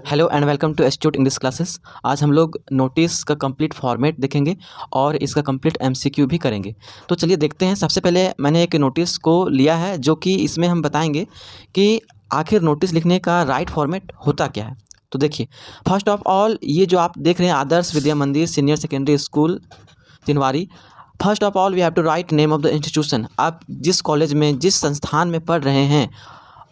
Hello and welcome to astute English classes. आज हम लोग नोटिस का कंप्लीट फॉर्मेट देखेंगे और इसका कंप्लीट एमसीक्यू भी करेंगे। तो चलिए देखते हैं। सबसे पहले मैंने एक नोटिस को लिया है जो कि इसमें हम बताएंगे कि आखिर नोटिस लिखने का राइट फॉर्मेट होता क्या है। तो देखिए, फर्स्ट ऑफ ऑल ये जो आप देख रहे हैं Adarsh Vidya Mandir senior secondary school Tinwari. First of all we have to write name of the institution. आप जिस कॉलेज में जिस संस्थान में पढ़ रहे हैं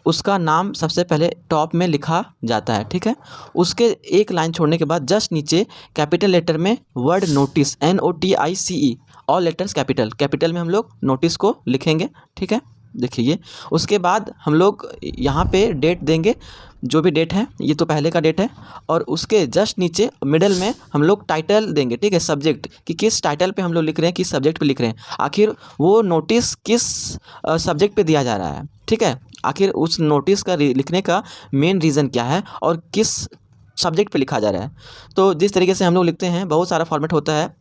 उसका नाम सबसे पहले टॉप में लिखा जाता है, ठीक है। उसके एक लाइन छोड़ने के बाद जस्ट नीचे कैपिटल लेटर में word notice NOTICE all letters capital में हम लोग नोटिस को लिखेंगे, ठीक है। देखिए ये उसके बाद हम लोग यहाँ पे डेट देंगे, जो भी डेट है ये तो पहले का डेट है, और उसके जस्ट नीचे मिडल में हम लोग टाइटल देंगे, ठीक है। सब्जेक्ट कि किस टाइटल पे हम लोग लिख रहे हैं, किस सब्जेक्ट पे लिख रहे हैं, आखिर वो नोटिस किस सब्जेक्ट पे दिया जा रहा है, ठीक है। आखिर उस नोटिस का लिखने का मेन रीज़न क्या है और किस सब्जेक्ट पे लिखा जा रहा है। तो जिस तरीके से हम लोग लिखते हैं बहुत सारा फॉर्मेट होता है।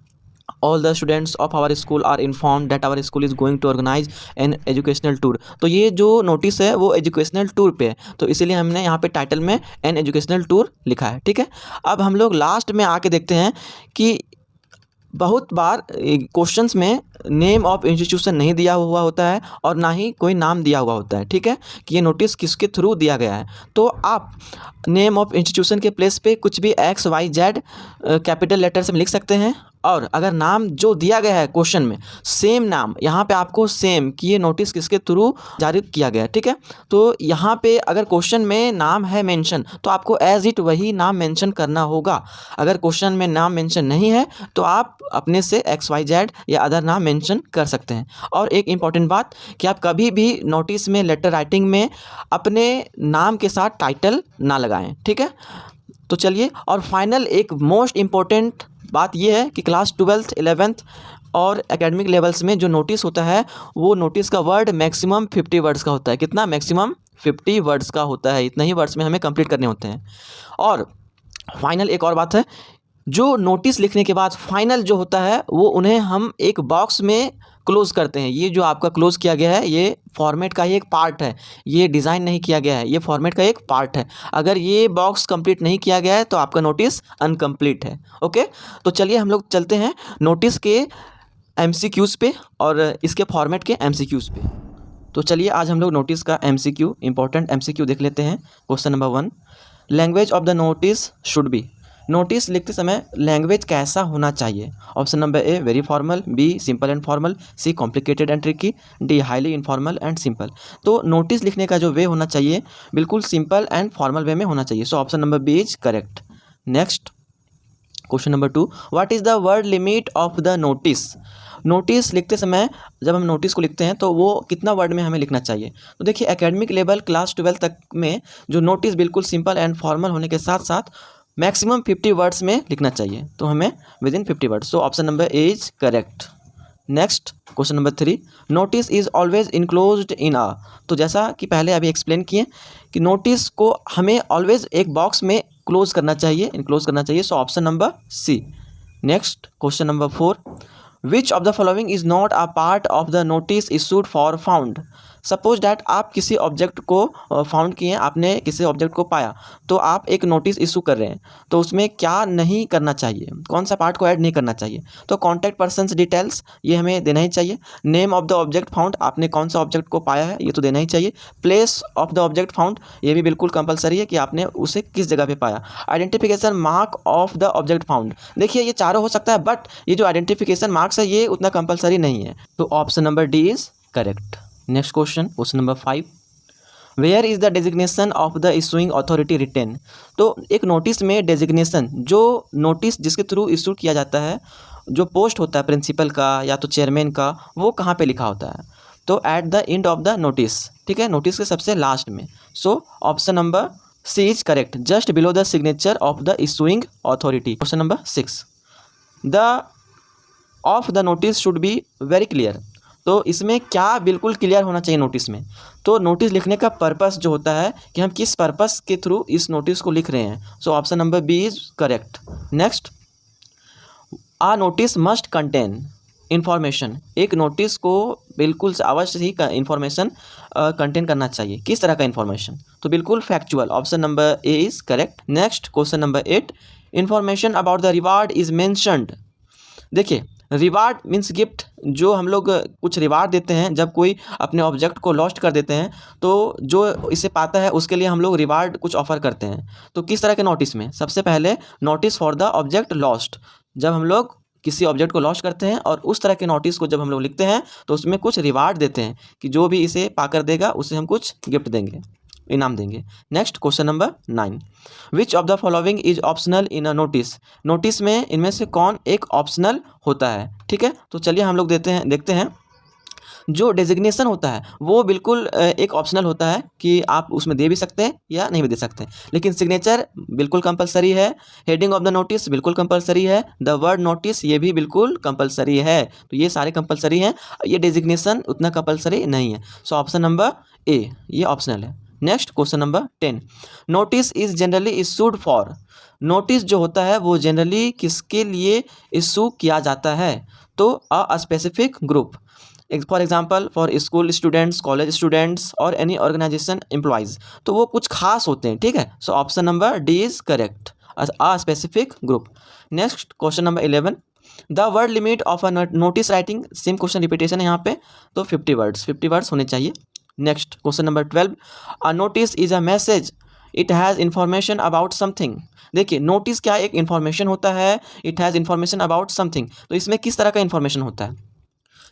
All the students of our school are informed that our school is going to organise an educational tour. तो ये जो नोटिस है वो एजुकेशनल टूर पे है, तो इसीलिए हमने यहाँ पे टाइटल में एन एजुकेशनल टूर लिखा है, ठीक है। अब हम लोग लास्ट में आके देखते हैं कि बहुत बार क्वेश्चंस में नेम ऑफ इंस्टीट्यूशन नहीं दिया हुआ होता है और ना ही कोई नाम दिया हुआ होता है, ठीक है, कि ये नोटिस किसके थ्रू दिया गया है। तो आप नेम ऑफ इंस्टीट्यूशन के प्लेस पे कुछ भी XYZ कैपिटल लेटर से लिख सकते हैं, और अगर नाम जो दिया गया है क्वेश्चन में सेम नाम यहाँ पे आपको सेम कि ये नोटिस किसके थ्रू जारी किया गया है, ठीक है। तो यहाँ पे अगर क्वेश्चन में नाम है मेंशन तो आपको एज इट वही नाम मेंशन करना होगा। अगर क्वेश्चन में नाम मेंशन नहीं है तो आप अपने से XYZ या अदर नाम मेंशन कर सकते हैं। और एक इम्पॉर्टेंट बात कि आप कभी भी नोटिस में लेटर राइटिंग में अपने नाम के साथ टाइटल ना लगाएं, ठीक है। तो चलिए, और फाइनल एक मोस्ट इम्पॉर्टेंट बात यह है कि क्लास 12th 11th और एकेडमिक लेवल्स में जो नोटिस होता है वो नोटिस का वर्ड मैक्सिमम 50 वर्ड्स का होता है। कितना? मैक्सिमम 50 वर्ड्स का होता है। इतना ही वर्ड्स में हमें कंप्लीट करने होते हैं। और फाइनल एक और बात है, जो नोटिस लिखने के बाद फाइनल जो होता है वो उन्हें हम एक बॉक्स में क्लोज करते हैं। ये जो आपका क्लोज किया गया है ये फॉर्मेट का ही एक पार्ट है, ये डिज़ाइन नहीं किया गया है, ये फॉर्मेट का एक पार्ट है। अगर ये बॉक्स कंप्लीट नहीं किया गया है तो आपका नोटिस अनकम्प्लीट है, ओके। तो चलिए हम लोग चलते हैं नोटिस के MCQs पे और इसके फॉर्मेट के MCQs पे। तो चलिए आज हम लोग नोटिस का MCQ इंपॉर्टेंट MCQ देख लेते हैं। Question number 1, language of the notice should B. Notice लिखते समय लैंग्वेज कैसा होना चाहिए? Option number A very formal, B simple and formal, C complicated and tricky, D highly informal and simple. तो notice लिखने का जो वे होना चाहिए बिल्कुल सिंपल एंड फॉर्मल वे में होना चाहिए। सो option number B is correct. Next question number 2, what is the word limit of the notice. Notice लिखते समय जब हम नोटिस को लिखते हैं तो वो कितना वर्ड में हमें लिखना चाहिए? तो देखिए, एकेडमिक लेवल क्लास 12 तक में जो नोटिस बिल्कुल सिंपल एंड फॉर्मल होने के साथ साथ मैक्सिमम 50 वर्ड्स में लिखना चाहिए, तो हमें within 50 words. So option number A is correct. Next question number 3, notice is always enclosed in a. तो जैसा कि पहले अभी एक्सप्लेन किए कि नोटिस को हमें ऑलवेज एक बॉक्स में क्लोज करना चाहिए, इनक्लोज करना चाहिए। सो option number C। Next question number 4, which of the following is not a part of the notice issued for found. Suppose that आप किसी ऑब्जेक्ट को फाउंड किए, आपने किसी ऑब्जेक्ट को पाया, तो आप एक नोटिस इशू कर रहे हैं, तो उसमें क्या नहीं करना चाहिए, कौन सा पार्ट को ऐड नहीं करना चाहिए? तो कॉन्टैक्ट पर्सन्स डिटेल्स ये हमें देना ही चाहिए। Name of the object found, आपने कौन सा ऑब्जेक्ट को पाया है ये तो देना ही चाहिए। Place of the object found ये भी बिल्कुल कंपलसरी है कि आपने उसे किस जगह पे पाया। Identification mark of the object found, देखिए ये चारों हो सकता है बट ये जो आइडेंटिफिकेशन मार्क्स है ये उतना कंपलसरी नहीं है। तो option number D is correct. Next question number 5, where is the designation of the issuing authority written. तो एक नोटिस में डेजिग्नेशन, जो नोटिस जिसके थ्रू इशू किया जाता है, जो पोस्ट होता है प्रिंसिपल का या तो चेयरमैन का, वो कहाँ पे लिखा होता है? तो at the end of the notice, ठीक है, नोटिस के सबसे लास्ट में। So option number C is correct, just below the signature of the issuing authority. Question number 6, the of the notice should be very clear. तो इसमें क्या बिल्कुल clear होना चाहिए नोटिस में? तो नोटिस लिखने का पर्पस जो होता है कि हम किस पर्पस के थ्रू इस नोटिस को लिख रहे हैं। So option number B is correct. Next, a notice must contain information, एक नोटिस को बिल्कुल से अवश्य ही इन्फॉर्मेशन कंटेन करना चाहिए। किस तरह का इन्फॉर्मेशन? तो बिल्कुल factual, option number A is correct. Next question number 8, information about the reward is mentioned. देखिए, रिवार्ड मीन्स गिफ्ट, जो हम लोग कुछ रिवार्ड देते हैं जब कोई अपने ऑब्जेक्ट को लॉस्ट कर देते हैं, तो जो इसे पाता है उसके लिए हम लोग रिवार्ड कुछ ऑफर करते हैं। तो किस तरह के नोटिस में? सबसे पहले notice for the object lost, जब हम लोग किसी ऑब्जेक्ट को लॉस्ट करते हैं और उस तरह के नोटिस को जब हम लोग लिखते हैं तो उसमें कुछ रिवार्ड देते हैं कि जो भी इसे पाकर देगा उसे हम कुछ गिफ्ट देंगे, इनाम देंगे। Next question number 9, which of the following is optional in a notice. Notice में इनमें से कौन एक ऑप्शनल होता है? ठीक है, तो चलिए हम लोग देखते हैं जो डेजिग्नेशन होता है वो बिल्कुल एक ऑप्शनल होता है कि आप उसमें दे भी सकते हैं या नहीं भी दे सकते हैं, लेकिन सिग्नेचर बिल्कुल कंपलसरी है, हेडिंग ऑफ द नोटिस बिल्कुल कंपलसरी है, द वर्ड नोटिस ये भी बिल्कुल कंपलसरी है। तो ये सारे कंपलसरी हैं, ये डेजिग्नेशन उतना कंपलसरी नहीं है। सो ऑप्शन नंबर ए ये ऑप्शनल है। Next question number 10, notice is generally issued for. Notice जो होता है वो जनरली किसके लिए इशू किया जाता है? तो a specific group, for example for school students, college students और एनी ऑर्गेनाइजेशन एम्प्लॉयज़, तो वो कुछ खास होते हैं। ठीक है, so option number D is correct, a specific group. Next question number 11, the word limit of a notice writing, same question repetition है यहाँ पे, तो 50 वर्ड्स होने चाहिए। Next question number 12, a notice is a message, it has information about something. देखिए, notice क्या एक information होता है, it has information about something, तो इसमें किस तरह का इन्फॉर्मेशन होता है?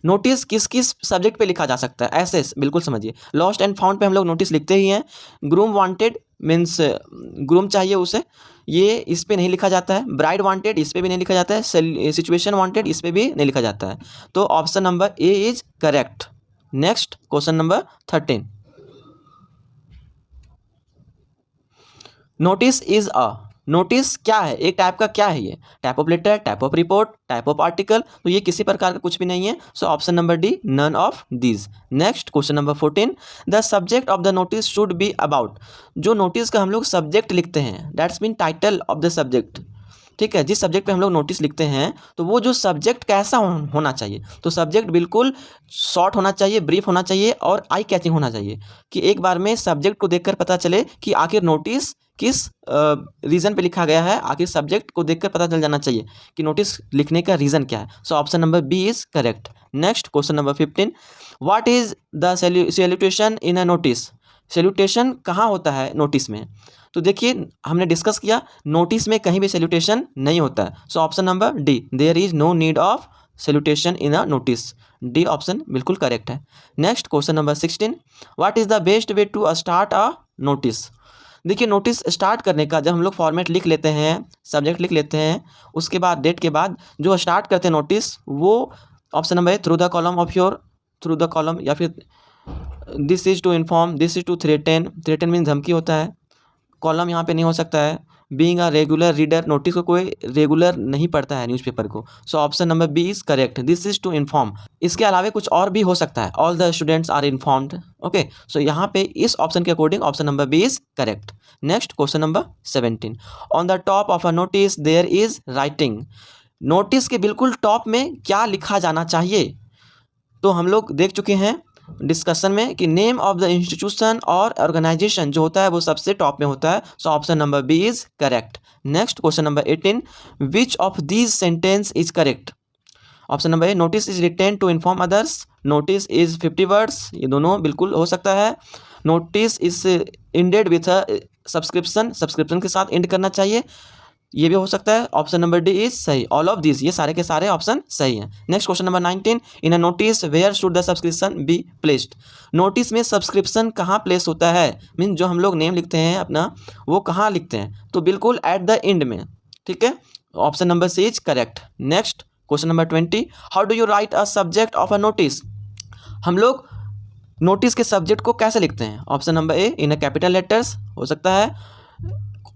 नोटिस किस किस सब्जेक्ट पे लिखा जा सकता है? ऐसे बिल्कुल समझिए, लॉस्ट एंड फाउंड पे हम लोग नोटिस लिखते ही हैं। ग्रूम वांटेड मीन्स ग्रूम चाहिए उसे, ये इस पे नहीं लिखा जाता है। ब्राइड वांटेड इस पे भी नहीं लिखा जाता है। सिचुएशन वांटेड इस पे भी नहीं लिखा जाता है। तो option number A is correct. Next question number 13, notice is a, notice क्या है? एक टाइप का क्या है ये? Type of letter, type of report, type of article, तो ये किसी प्रकार का कुछ भी नहीं है। So option number D none of these. Next question number 14, the subject of the notice should be about. जो नोटिस का हम लोग सब्जेक्ट लिखते हैं, that's mean title of the subject. ठीक है, जिस सब्जेक्ट पे हम लोग नोटिस लिखते हैं तो वो जो सब्जेक्ट कैसा होना चाहिए? तो सब्जेक्ट बिल्कुल शॉर्ट होना चाहिए, ब्रीफ होना चाहिए और आई कैचिंग होना चाहिए, कि एक बार में सब्जेक्ट को देखकर पता चले कि आखिर नोटिस किस रीज़न पे लिखा गया है। आखिर सब्जेक्ट को देखकर पता चल जाना चाहिए कि नोटिस लिखने का रीज़न क्या है। So option number B is correct. Next question number 15, what is the salutation in a notice. Salutation कहाँ होता है नोटिस में? तो देखिए, हमने डिस्कस किया, नोटिस में कहीं भी सैल्यूटेशन नहीं होता है। So option number D, there is no need of salutation in a notice. D option बिल्कुल करेक्ट है। Next question number 16, what is the best way to start a notice. देखिए, नोटिस स्टार्ट करने का जब हम लोग फॉर्मेट लिख लेते हैं, सब्जेक्ट लिख लेते हैं, उसके बाद डेट के बाद जो स्टार्ट करते हैं नोटिस, वो ऑप्शन नंबर है through the column of your, through the column, या फिर this is to inform, this is to threaten, threaten mean धमकी होता है। कॉलम यहाँ पे नहीं हो सकता है। Being a regular reader, notice को कोई रेगुलर नहीं पढ़ता है न्यूज़पेपर को। So option number B is correct, this is to inform. इसके अलावा कुछ और भी हो सकता है, all the students are informed. Okay, so यहाँ पे इस ऑप्शन के according option number B is correct. Next question number 17, on the top of a notice there is writing. Notice के बिल्कुल टॉप में क्या लिखा जाना चाहिए? तो हम लोग देख चुके हैं डिस्कशन में कि नेम ऑफ द इंस्टीट्यूशन और ऑर्गेनाइजेशन जो होता है वो सबसे टॉप में होता है। So option number B is correct. Next question number 18, which of these sentence is correct. Option number A, notice is written to inform others, notice is 50 words, ये दोनों बिल्कुल हो सकता है। Notice is ended with a subscription, subscription के साथ and करना चाहिए, ये भी हो सकता है। ऑप्शन नंबर डी इज सही, ऑल ऑफ दिस, ये सारे के सारे ऑप्शन सही हैं। Next question number 19, in a notice where should the subscription be placed. Notice में सब्सक्रिप्शन कहाँ प्लेस होता है? मीन जो हम लोग नेम लिखते हैं अपना, वो कहाँ लिखते हैं? तो बिल्कुल एट द एंड में। ठीक है, option number C is correct. Next question number 20, how do you write a subject of a notice. हम लोग नोटिस के सब्जेक्ट को कैसे लिखते हैं? Option number A, in a capital letters हो सकता है।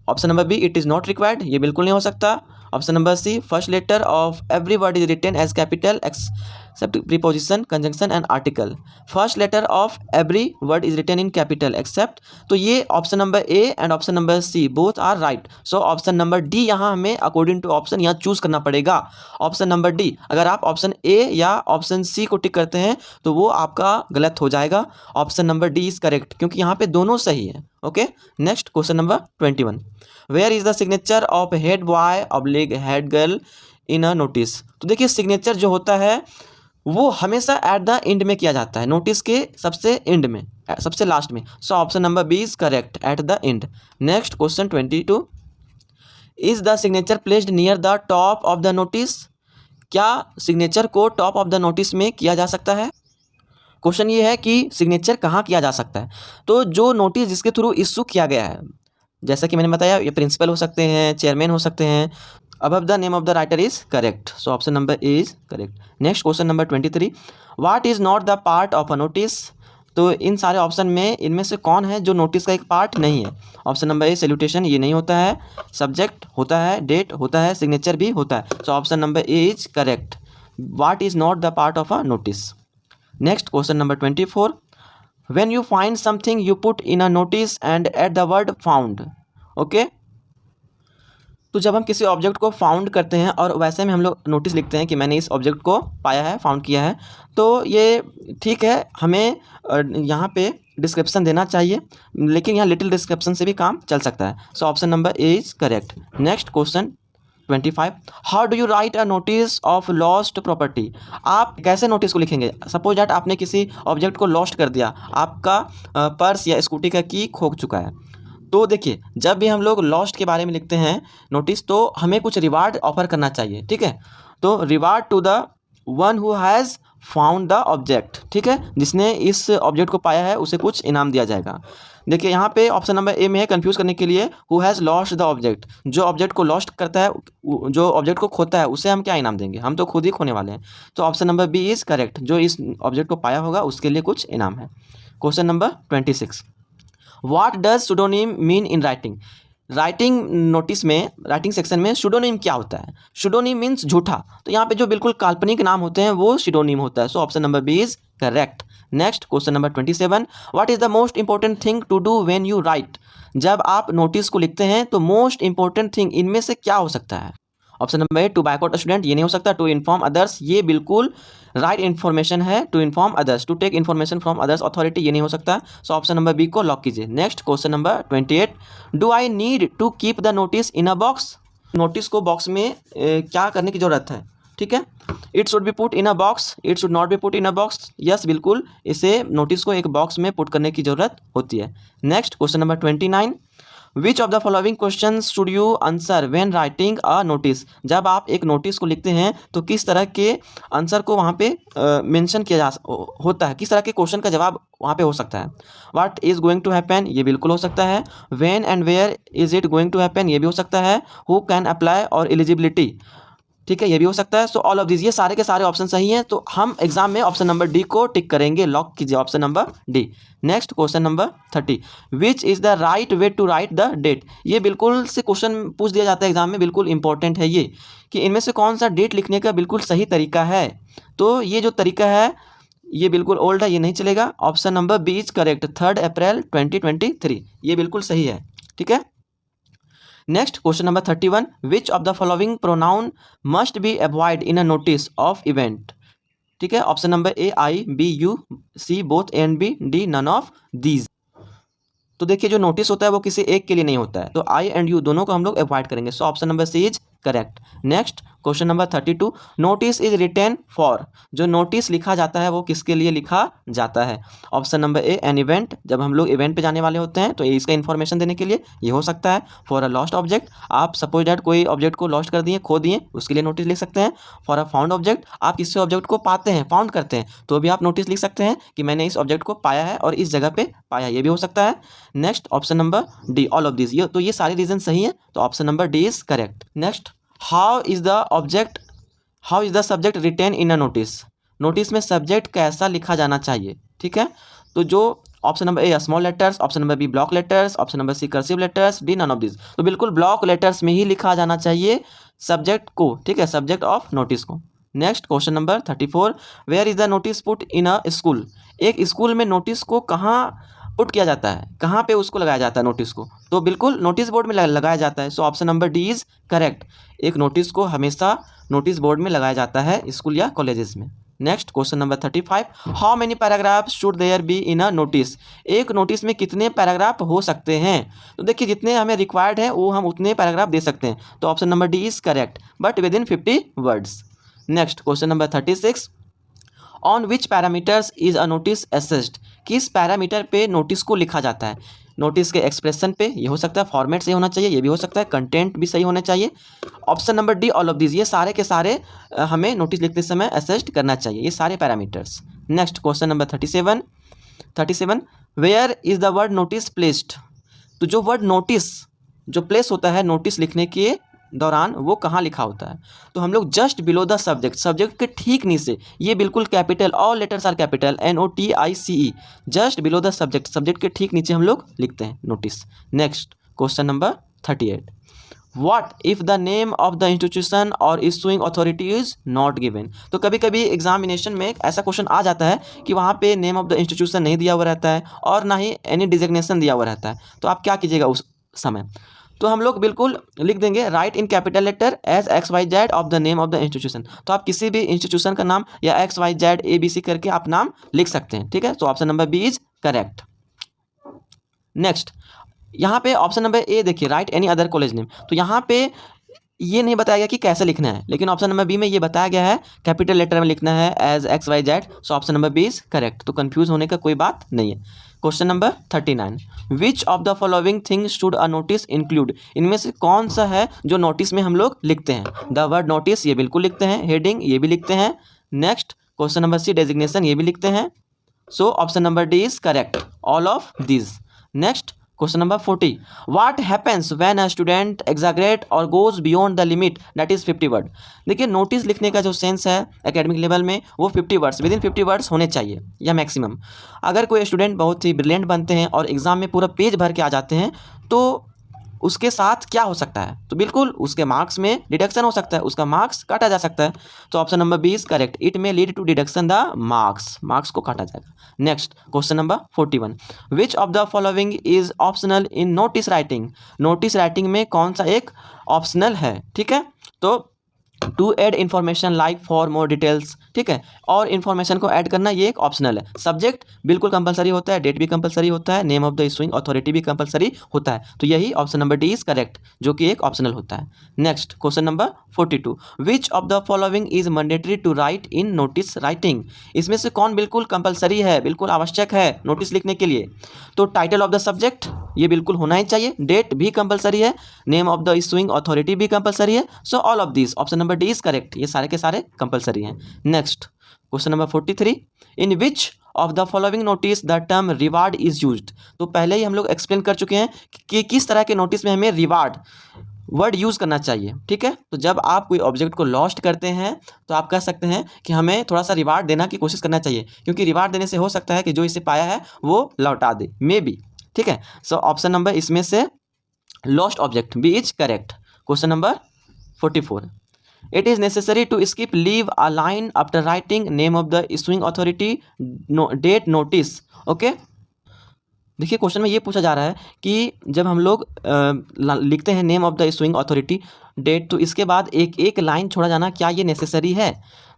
Option number B, it is not required, ये बिल्कुल नहीं हो सकता। Option number C, first letter of every word is written as capital except preposition, conjunction and article. First letter of every word is written in capital except, तो ये option number A and option number C both are right. So option number D यहाँ हमें according to option यहाँ choose करना पड़ेगा। Option number D, अगर आप option A या ऑप्शन सी को टिक करते हैं तो वो आपका गलत हो जाएगा। Option number D is correct, क्योंकि यहाँ पे दोनों सही है। Okay, next question number 21, where is the signature of head boy oblique head girl in a notice. तो देखिए सिग्नेचर जो होता है वो हमेशा एट द एंड में किया जाता है, नोटिस के सबसे एंड में, सबसे लास्ट में। So option number B is correct, at the end. Next question 22, is the signature placed near the top of the notice. क्या सिग्नेचर को टॉप ऑफ द नोटिस में किया जा सकता है? क्वेश्चन ये है कि सिग्नेचर कहाँ किया जा सकता है। तो जो नोटिस जिसके थ्रू इशू किया गया है, जैसा कि मैंने बताया, ये प्रिंसिपल हो सकते हैं, चेयरमैन हो सकते हैं। Above the name of the writer is correct, so option number A is correct. Next question number 23, what is not the part of a notice. तो इन सारे ऑप्शन में इनमें से कौन है जो नोटिस का एक पार्ट नहीं है? ऑप्शन नंबर ए सैल्यूटेशन, ये नहीं होता है। सब्जेक्ट होता है, डेट होता है, सिग्नेचर भी होता है। So option number A is correct, what is not the part of a notice. Next question number 24, when you find something you put in a notice and at the word found. Okay, तो जब हम किसी object को found करते हैं और वैसे में हम लोग नोटिस लिखते हैं कि मैंने इस ऑब्जेक्ट को पाया है, फाउंड किया है, तो ये ठीक है, हमें यहाँ पे डिस्क्रिप्शन देना चाहिए, लेकिन यहाँ लिटिल डिस्क्रिप्शन से भी काम चल सकता है। So option number A is correct. Next question 25, how do you write a notice of lost property. आप कैसे नोटिस को लिखेंगे? सपोज दैट आपने किसी ऑब्जेक्ट को लॉस्ट कर दिया, आपका पर्स या स्कूटी का की खो चुका है। तो देखिए, जब भी हम लोग लॉस्ट के बारे में लिखते हैं नोटिस, तो हमें कुछ रिवार्ड ऑफर करना चाहिए, ठीक है। तो reward to the one who has found the object, ठीक है, जिसने इस ऑब्जेक्ट को पाया है उसे कुछ इनाम दिया जाएगा। देखिए यहाँ पे ऑप्शन नंबर ए में है, कंफ्यूज करने के लिए, who has lost the object, जो ऑब्जेक्ट को लॉस्ट करता है, जो ऑब्जेक्ट को खोता है, उसे हम क्या इनाम देंगे? हम तो खुद ही खोने वाले हैं। तो option number B is correct, जो इस ऑब्जेक्ट को पाया होगा उसके लिए कुछ इनाम है। Question number 26, what does pseudonym mean in writing. Writing notice में, राइटिंग सेक्शन में सुडोनिम क्या होता है? सुडोनिम मीन्स झूठा, तो यहाँ पे जो बिल्कुल काल्पनिक नाम होते हैं वो सुडोनिम होता है। So option number B is correct. Next question number 27, what is the most important thing to do when you write. जब आप नोटिस को लिखते हैं तो मोस्ट इंपॉर्टेंट थिंग इनमें से क्या हो सकता है? Option number A, to boycott a student, ये नहीं हो सकता। टू इन्फॉर्म अदर्स, ये बिल्कुल राइट इन्फॉर्मेशन है। To inform others, to take information from others authority, ये नहीं हो सकता। सो ऑप्शन नंबर बी को लॉक कीजिए। Next question number 28, do I need to keep the notice in a box. Notice को बॉक्स में क्या करने की जरूरत है? ठीक है, it should be put in a box, it should not be put in a box. Yes, बिल्कुल इसे नोटिस को एक बॉक्स में पुट करने की जरूरत होती है। Next question number 29, which of the following question should you answer when writing a notice. जब आप एक नोटिस को लिखते हैं तो किस तरह के आंसर को वहाँ पे मेंशन किया जा होता है, किस तरह के क्वेश्चन का जवाब वहाँ पे हो सकता है? What is going to happen, ये बिल्कुल हो सकता है। When and where is it going to happen, ये भी हो सकता है। हु कैन अप्लाई और एलिजिबिलिटी, ठीक है, ये भी हो सकता है। सो ऑल ऑफ दिस, ये सारे के सारे ऑप्शन सही हैं, तो हम एग्जाम में ऑप्शन नंबर डी को टिक करेंगे, लॉक कीजिए option number D. Next question number 30, which is the right way to write the date. ये बिल्कुल से क्वेश्चन पूछ दिया जाता है एग्जाम में, बिल्कुल इंपॉर्टेंट है ये, कि इनमें से कौन सा डेट लिखने का बिल्कुल सही तरीका है। तो ये जो तरीका है ये बिल्कुल ओल्ड है, ये नहीं चलेगा। Option number B is correct, 3 April 2023, ये बिल्कुल सही है, ठीक है। Next question number 31, which of the following pronoun must be avoid in a notice of event. ठीक है, option number A I, B you, C both A and B, D none of these. तो देखिए जो notice होता है वो किसी एक के लिए नहीं होता है, तो आई एंड यू दोनों को हम लोग अवॉइड करेंगे। So option number C is correct. Next question number 32, notice is written for. जो नोटिस लिखा जाता है वो किसके लिए लिखा जाता है? Option number A, an event, जब हम लोग इवेंट पे जाने वाले होते हैं तो इसका इन्फॉर्मेशन देने के लिए ये हो सकता है। फॉर अ लॉस्ट ऑब्जेक्ट, आप सपोज डैट कोई ऑब्जेक्ट को लॉस्ट कर दिए, खो दिए, उसके लिए नोटिस लिख सकते हैं। फॉर अ फाउंड ऑब्जेक्ट, आप किसी ऑब्जेक्ट को पाते हैं, फाउंड करते हैं, तो भी आप नोटिस लिख सकते हैं कि मैंने इस ऑब्जेक्ट को पाया है और इस जगह पे पाया, ये भी हो सकता है। Next option number D, all of this, ये तो ये सारे रीजन सही है, तो option number D is correct. Next, how is the subject written in a notice. Notice में सब्जेक्ट कैसा लिखा जाना चाहिए? ठीक है, तो जो option number A small letters, option number B block letters, option number C cursive letters, D none of this. तो बिल्कुल ब्लॉक लेटर्स में ही लिखा जाना चाहिए सब्जेक्ट को, ठीक है, सब्जेक्ट ऑफ नोटिस को। Next question number 34, where is the notice put in a school. एक स्कूल में नोटिस को कहाँ पुट किया जाता है, कहाँ पे उसको लगाया जाता है नोटिस को, तो बिल्कुल नोटिस बोर्ड में लगाया जाता है। So option number D is correct. एक नोटिस को हमेशा नोटिस बोर्ड में लगाया जाता है स्कूल या कॉलेजेस में। Next question number 35, how many paragraph should there be in a notice. एक नोटिस में कितने पैराग्राफ हो सकते हैं, तो देखिए जितने हमें रिक्वायर्ड है वो हम उतने पैराग्राफ दे सकते हैं। तो option number D is correct, but with in 50 words. Next question number 36, on which parameters is a notice assessed. किस पैरामीटर पे नोटिस को लिखा जाता है। नोटिस के एक्सप्रेशन पे, ये हो सकता है फॉर्मेट सही होना चाहिए, ये भी हो सकता है कंटेंट भी सही होना चाहिए। Option number D all of this, ये सारे के सारे हमें नोटिस लिखते समय असेस्ड करना चाहिए, ये सारे parameters. Next question number 37, where is the word notice placed. तो जो वर्ड नोटिस जो प्लेस होता है नोटिस लिखने के दौरान वो कहाँ लिखा होता है, तो हम लोग just below the subject, subject के ठीक नीचे, ये बिल्कुल capital, all letters are capital, NOTICE, just below the subject, subject के ठीक नीचे हम लोग लिखते हैं notice. Next question number 38, what if the name of the institution or issuing authority is not given. तो कभी कभी एग्जामिनेशन में ऐसा क्वेश्चन आ जाता है कि वहाँ पे नेम ऑफ द इंस्टीट्यूशन नहीं दिया हुआ रहता है और ना ही एनी डिजिग्नेशन दिया हुआ रहता है, तो आप क्या कीजिएगा उस समय, तो हम लोग बिल्कुल लिख देंगे write in capital letter as XYZ of the name of the institution. तो आप किसी भी इंस्टीट्यूशन का नाम या XYZ ABC करके आप नाम लिख सकते हैं, ठीक है। तो option number B is correct. Next यहाँ पे ऑप्शन नंबर ए देखिए, write any other college name, तो यहाँ पे ये नहीं बताया गया कि कैसे लिखना है, लेकिन ऑप्शन नंबर बी में ये बताया गया है कैपिटल लेटर में लिखना है as XYZ। So option number B is correct, तो कंफ्यूज होने का कोई बात नहीं है। Question number 39, which of the following things should a notice include. इनमें से कौन सा है जो नोटिस में हम लोग लिखते हैं। द वर्ड नोटिस, ये बिल्कुल लिखते हैं, हेडिंग ये भी लिखते हैं। Next question number C, designation ये भी लिखते हैं। So option number D is correct, all of this. Next question number 40, what happens when a student exaggerate or goes beyond the limit that is 50 word. देखिए notice लिखने का जो sense है academic level में वो 50 वर्ड्स, विद इन 50 वर्ड्स होने चाहिए या मैक्सिमम। अगर कोई स्टूडेंट बहुत ही ब्रिलियंट बनते हैं और एग्जाम में पूरा पेज भर के आ जाते हैं तो उसके साथ क्या हो सकता है, तो बिल्कुल उसके मार्क्स में डिडक्शन हो सकता है, उसका मार्क्स काटा जा सकता है। तो option number B is correct, it may lead to deduction the marks, marks को काटा जाएगा। Next question number 41, which of the following is optional in notice writing. Notice writing में कौन सा एक ऑप्शनल है, ठीक है। तो to add information like for more details, ठीक है, और इन्फॉर्मेशन को ऐड करना ये एक ऑप्शनल है। सब्जेक्ट बिल्कुल कंपलसरी होता है, डेट भी कंपलसरी होता है, name of the issuing authority भी कंपलसरी होता है। तो यही option number D is correct, जो कि एक ऑप्शनल होता है। Next question number 42, which of the following is mandatory to write in notice writing. इसमें से कौन बिल्कुल कंपलसरी है, बिल्कुल आवश्यक है नोटिस लिखने के लिए। तो टाइटल ऑफ द सब्जेक्ट ये बिल्कुल होना ही चाहिए, डेट भी कंपलसरी है, name of the issuing authority भी कंपलसरी है। So all of this, option number D is correct, ये सारे के सारे कंपलसरी हैं। Next question number 43, in which of the following notice the term reward is used. तो पहले ही हम लोग एक्सप्लेन कर चुके हैं कि किस तरह के नोटिस में हमें रिवार्ड वर्ड यूज़ करना चाहिए, ठीक है। तो जब आप कोई ऑब्जेक्ट को लॉस्ट करते हैं तो आप कह सकते हैं कि हमें थोड़ा सा रिवार्ड देना की कोशिश करना चाहिए, क्योंकि रिवार्ड देने से हो सकता है कि जो इसे पाया है वो लौटा दे, मे बी, ठीक है। सो ऑप्शन नंबर इसमें से lost object B is correct. Question number 44, it is necessary to skip leave a line after writing name of the issuing authority date notice. Okay, देखिए क्वेश्चन में ये पूछा जा रहा है कि जब हम लोग लिखते हैं name of the issuing authority date, तो इसके बाद एक एक लाइन छोड़ा जाना क्या ये नेसेसरी है।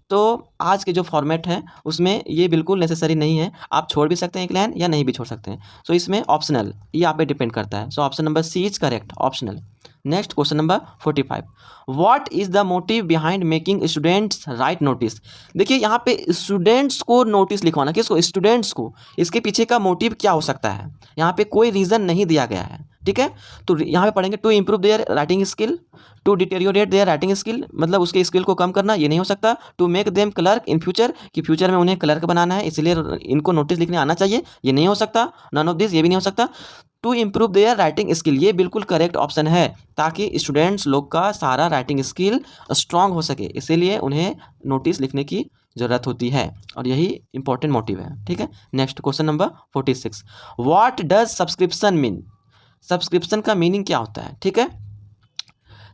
तो आज के जो फॉर्मेट है उसमें ये बिल्कुल नेसेसरी नहीं है, आप छोड़ भी सकते हैं एक लाइन या नहीं भी छोड़ सकते हैं। सो इसमें ऑप्शनल, ये आप पे डिपेंड करता है। So option number C is correct, optional. Next question number 45, what is the motive behind making students write notice. देखिए यहाँ पे स्टूडेंट्स को नोटिस लिखवाना, किसको, स्टूडेंट्स को, इसके पीछे का मोटिव क्या हो सकता है, यहाँ पे कोई रीज़न नहीं दिया गया है, ठीक है। तो यहाँ पे पढ़ेंगे to improve their writing skill, to deteriorate their writing skill, मतलब उसके स्किल को कम करना, ये नहीं हो सकता। To make them clerk in future, कि फ्यूचर में उन्हें क्लर्क बनाना है इसलिए इनको नोटिस लिखने आना चाहिए, ये नहीं हो सकता। नन ऑफ दिस, ये भी नहीं हो सकता। To improve their writing skill, ये बिल्कुल करेक्ट ऑप्शन है, ताकि स्टूडेंट्स लोग का सारा राइटिंग स्किल स्ट्रांग हो सके, इसीलिए उन्हें नोटिस लिखने की ज़रूरत होती है और यही इंपॉर्टेंट मोटिव है, ठीक है। Next question number 46, what does subscription mean. Subscription का मीनिंग क्या होता है, ठीक है।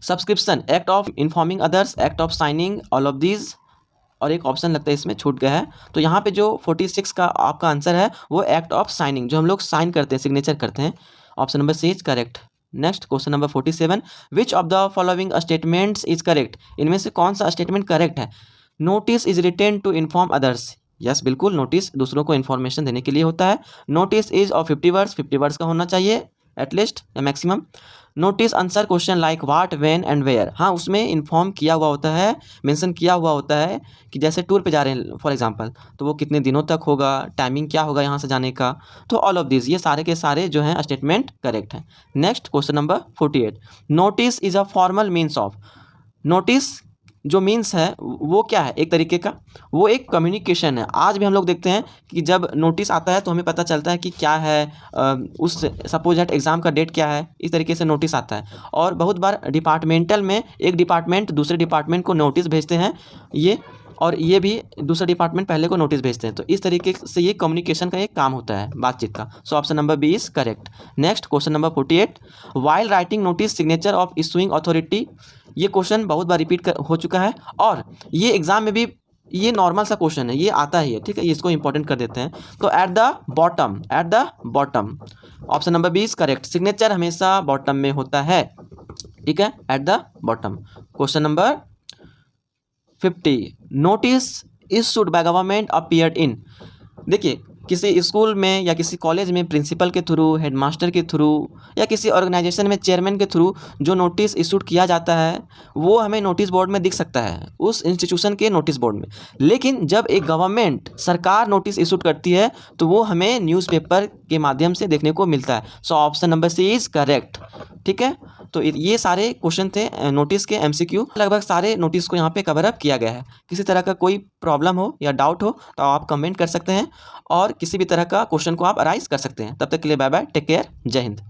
Subscription, act of informing others, act of signing, all of these, और एक ऑप्शन लगता है इसमें छूट गया है। तो यहाँ पे जो 46 का आपका आंसर है वो एक्ट ऑफ साइनिंग, जो हम लोग साइन करते हैं, सिग्नेचर करते हैं। Option number C is correct. Next question number 47, which of the following statements is correct, इनमें से कौन सा स्टेटमेंट करेक्ट है। Notice is written to inform others, yes बिल्कुल, नोटिस दूसरों को इन्फॉर्मेशन देने के लिए होता है। Notice is of 50 words, 50 words का होना चाहिए एटलीस्ट या maximum. Notice answer question like what, when and where, हाँ उसमें इन्फॉर्म किया हुआ होता है, मेंशन किया हुआ होता है कि जैसे टूर पे जा रहे हैं फॉर एग्जांपल, तो वो कितने दिनों तक होगा, टाइमिंग क्या होगा यहाँ से जाने का। तो ऑल ऑफ दिस, ये सारे के सारे जो हैं स्टेटमेंट करेक्ट हैं। Next question number 48, notice is a formal means of, notice जो मीन्स है वो क्या है, एक तरीके का वो एक कम्युनिकेशन है। आज भी हम लोग देखते हैं कि जब नोटिस आता है तो हमें पता चलता है कि क्या है, उस सपोज दैट एग्ज़ाम का डेट क्या है, इस तरीके से नोटिस आता है। और बहुत बार डिपार्टमेंटल में एक डिपार्टमेंट दूसरे डिपार्टमेंट को नोटिस भेजते हैं, ये और ये भी दूसरा डिपार्टमेंट पहले को नोटिस भेजते हैं। तो इस तरीके से ये कम्युनिकेशन का एक काम होता है, बातचीत का। So option number B is correct. Next question number 48, while writing notice signature of issuing authority, ये क्वेश्चन बहुत बार रिपीट हो चुका है और ये एग्जाम में भी ये नॉर्मल सा क्वेश्चन है, ये आता ही है, ठीक है, इसको इंपॉर्टेंट कर देते हैं। तो at the bottom, option number B is correct, signature हमेशा बॉटम में होता है, ठीक है, at the bottom. Question number 50, notice issued by government appeared in, देखिए किसी स्कूल में या किसी कॉलेज में प्रिंसिपल के थ्रू, हेडमास्टर के थ्रू या किसी ऑर्गेनाइजेशन में चेयरमैन के थ्रू जो नोटिस इशूड किया जाता है वो हमें नोटिस बोर्ड में दिख सकता है, उस इंस्टीट्यूशन के नोटिस बोर्ड में। लेकिन जब एक गवर्नमेंट सरकार नोटिस इशूड करती है तो वो हमें न्यूज़पेपर के माध्यम से देखने को मिलता है। So option number C is correct, ठीक है। तो ये सारे क्वेश्चन थे नोटिस के एमसीक्यू, लगभग सारे नोटिस को यहाँ पे कवर अप किया गया है। किसी तरह का कोई प्रॉब्लम हो या डाउट हो तो आप कमेंट कर सकते हैं और किसी भी तरह का क्वेश्चन को आप अराइज कर सकते हैं। तब तक के लिए बाय बाय, टेक केयर, जय हिंद।